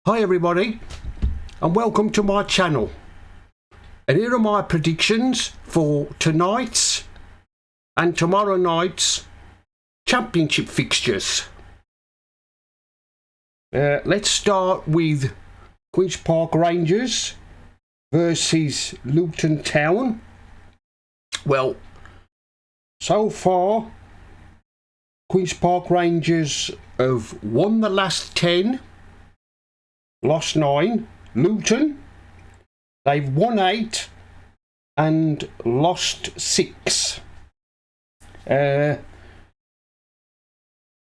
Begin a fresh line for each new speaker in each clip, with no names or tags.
Hi everybody, and welcome to my channel. And here are my predictions for tonight's and tomorrow night's championship fixtures. Let's start with Queen's Park Rangers versus Luton Town. Well, so far Queen's Park Rangers have won the last 10, lost 9. Luton, they've won 8 and lost 6. This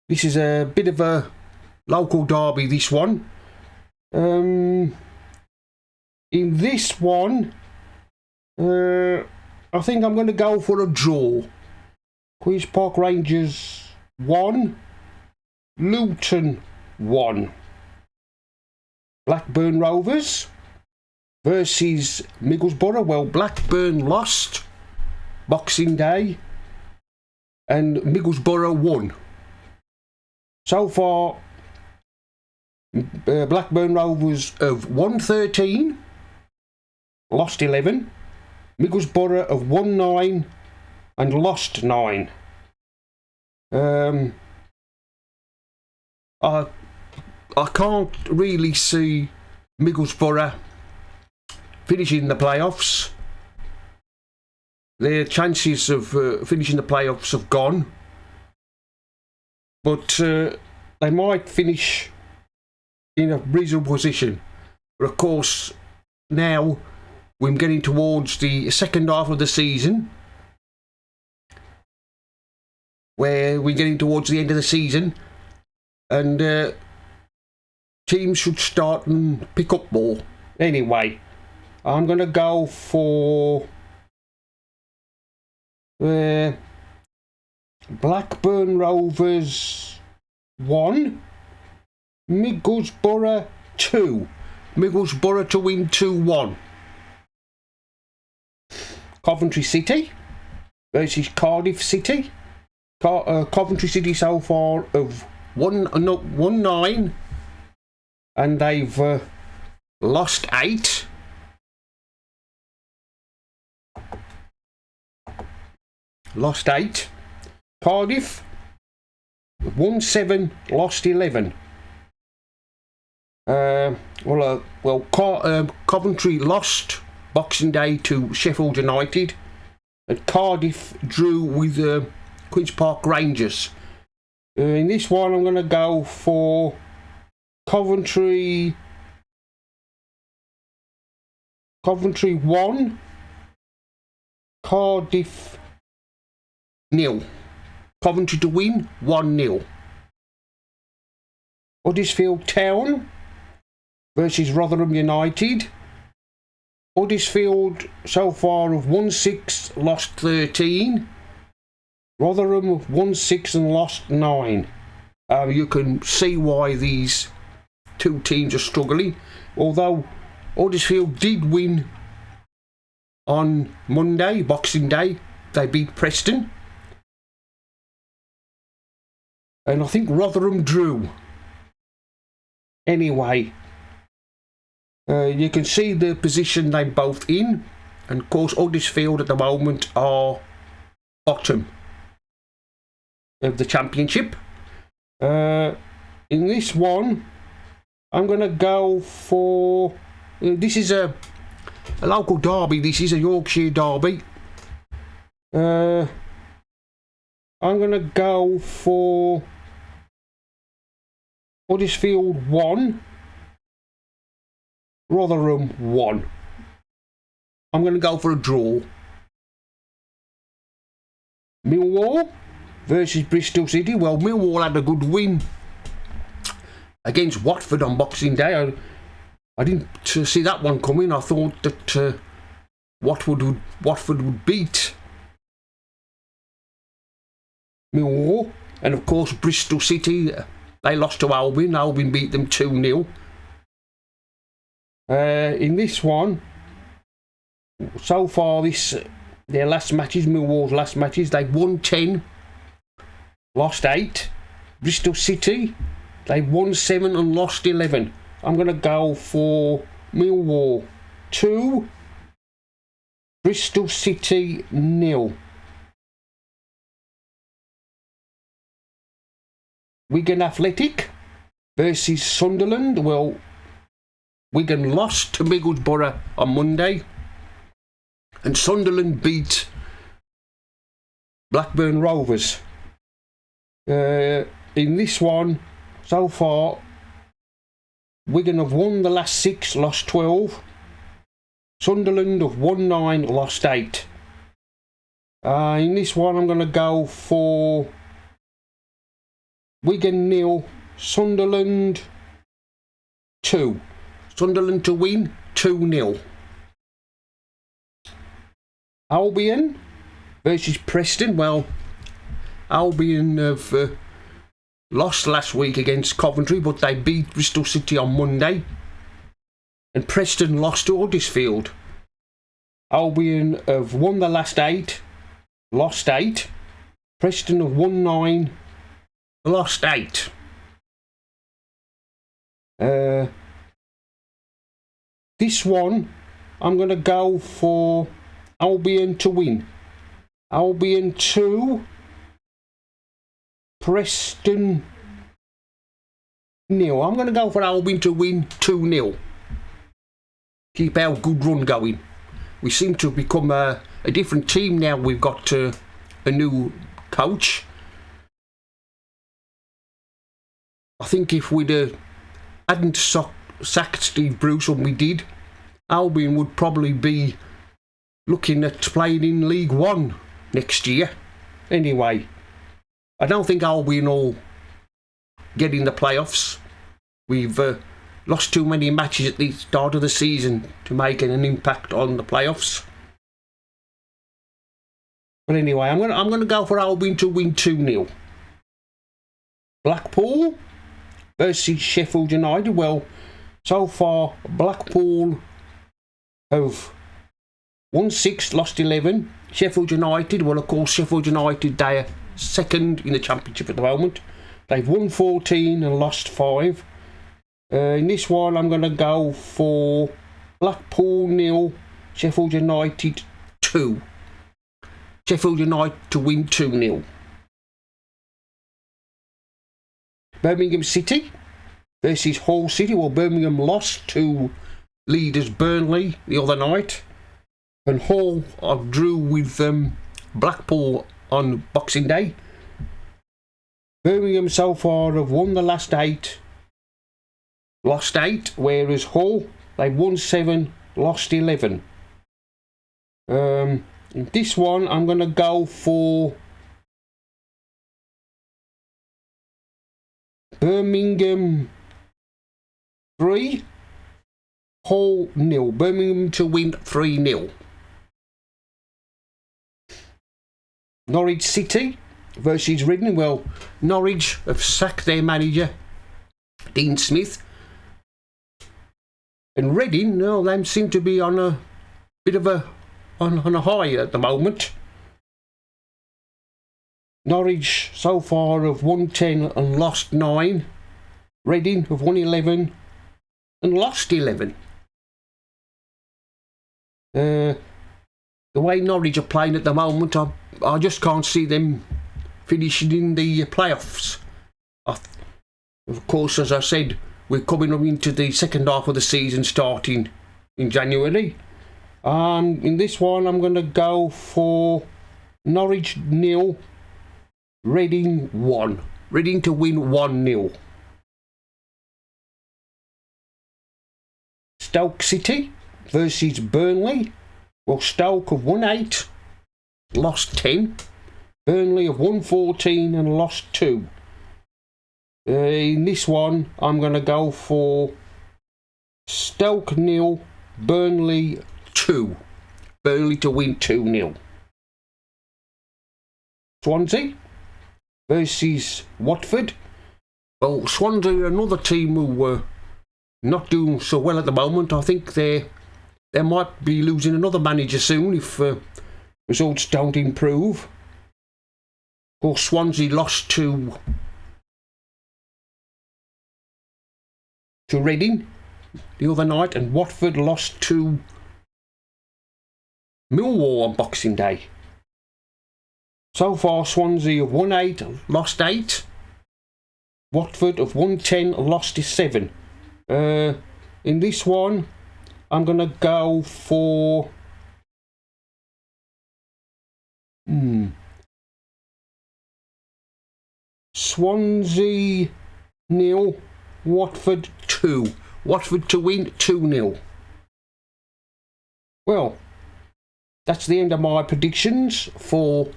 is a bit of a local derby, this one. In this one, I think I'm going to go for a draw. Queen's Park Rangers 1, Luton 1. Blackburn Rovers versus Middlesbrough. Well, Blackburn lost Boxing Day and Middlesbrough won. So far, Blackburn Rovers have won 13, lost 11. Middlesbrough have won 9 and lost 9. I can't really see Middlesbrough finishing the playoffs. Their chances of finishing the playoffs have gone. But they might finish in a reasonable position. But of course, now we're getting towards the second half of the season, where we're getting towards the end of the season, and teams should start and pick up more. Anyway, I'm going to go for Blackburn Rovers 1, Middlesbrough 2. Middlesbrough to win 2-1. Coventry City versus Cardiff City. Coventry City so far have won 9 and they've lost 8. Lost 8. Cardiff won 7, lost 11. Coventry lost Boxing Day to Sheffield United, and Cardiff drew with Queen's Park Rangers. In this one, I'm going to go for Coventry 1, Cardiff 0. Coventry to win 1-0. Huddersfield Town versus Rotherham United. Huddersfield so far have won 6, lost 13. Rotherham have won 6 and lost 9. You can see why these two teams are struggling. Although Huddersfield did win on Monday, Boxing Day, they beat Preston. And I think Rotherham drew. Anyway, you can see the position they're both in. And of course, Huddersfield at the moment are bottom of the championship. In this one, I'm going to go for... this is a local derby. This is a Yorkshire derby. I'm going to go for Huddersfield 1, Rotherham 1. I'm going to go for a draw. Millwall versus Bristol City. Well, Millwall had a good win against Watford on Boxing Day. I didn't see that one coming. I thought that Watford would beat Millwall. And of course, Bristol City, they lost to Albion. Albion beat them 2-0. In this one, so far, their last matches, Millwall's last matches, they've won 10, lost 8. Bristol City, they've won 7 and lost 11. I'm going to go for Millwall 2, Bristol City 0. Wigan Athletic versus Sunderland. Well, Wigan lost to Middlesbrough on Monday, and Sunderland beat Blackburn Rovers. In this one, so far, Wigan have won the last 6, lost 12. Sunderland have won 9, lost 8. In this one, I'm going to go for Wigan 0, Sunderland 2. Sunderland to win 2-0. Albion versus Preston. Well, Albion have lost last week against Coventry, but they beat Bristol City on Monday. And Preston lost to Huddersfield. Albion have won the last 8, lost 8. Preston have won 9, lost 8. This one, I'm going to go for Albion to win. Albion 2, Preston 0. I'm going to go for Albion to win 2-0. Keep our good run going. We seem to have become a different team now. We've got a new coach. I think if we'd hadn't sacked Steve Bruce when we did, Albion would probably be looking at playing in League One next year. Anyway, I don't think Albion will get in the playoffs. We've lost too many matches at the start of the season to make an impact on the playoffs. But anyway, I'm gonna go for Albion to win 2-0. Blackpool versus Sheffield United. Well, so far Blackpool have won 6, lost 11. Sheffield United, well, of course, Sheffield United, they are second in the Championship at the moment. They've won 14 and lost 5. In this one, I'm going to go for Blackpool 0, Sheffield United 2. Sheffield United to win 2-0. Birmingham City versus Hull City. Well, Birmingham lost to leaders Burnley the other night, and Hull drew with Blackpool on Boxing Day. Birmingham so far have won the last 8, lost 8, whereas Hull, they've won 7, lost 11. In this one, I'm going to go for Birmingham 3, Hull 0. Birmingham to win 3-0. Norwich City versus Reading. Well, Norwich have sacked their manager, Dean Smith. And Reading, no, they seem to be on a bit of a on a high at the moment. Norwich so far have won 10 and lost 9. Reading have won 11 and lost 11. The way Norwich are playing at the moment, I just can't see them finishing in the playoffs. Of course, as I said, we're coming up into the second half of the season starting in January. In this one, I'm going to go for Norwich 0, Reading 1. Reading to win 1-0. Stoke City versus Burnley. Well, Stoke have won 8, lost 10. Burnley have won 14 and lost 2. In this one, I'm going to go for Stoke 0, Burnley 2. Burnley to win 2-0. Swansea versus Watford. Well, Swansea are another team who were not doing so well at the moment. I think they might be losing another manager soon if results don't improve. Of course, Swansea lost to to Reading the other night, and Watford lost to Millwall on Boxing Day. So far, Swansea have won 8, lost 8. Watford have won 10, lost 7. In this one, I'm going to go for... Swansea 0, Watford 2. Watford to win 2-0. Well, that's the end of my predictions for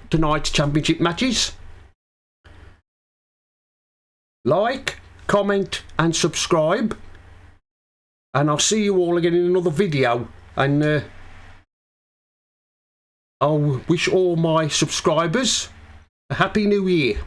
tonight's championship matches. Like, comment and subscribe, and I'll see you all again in another video, and I'll wish all my subscribers a Happy New Year.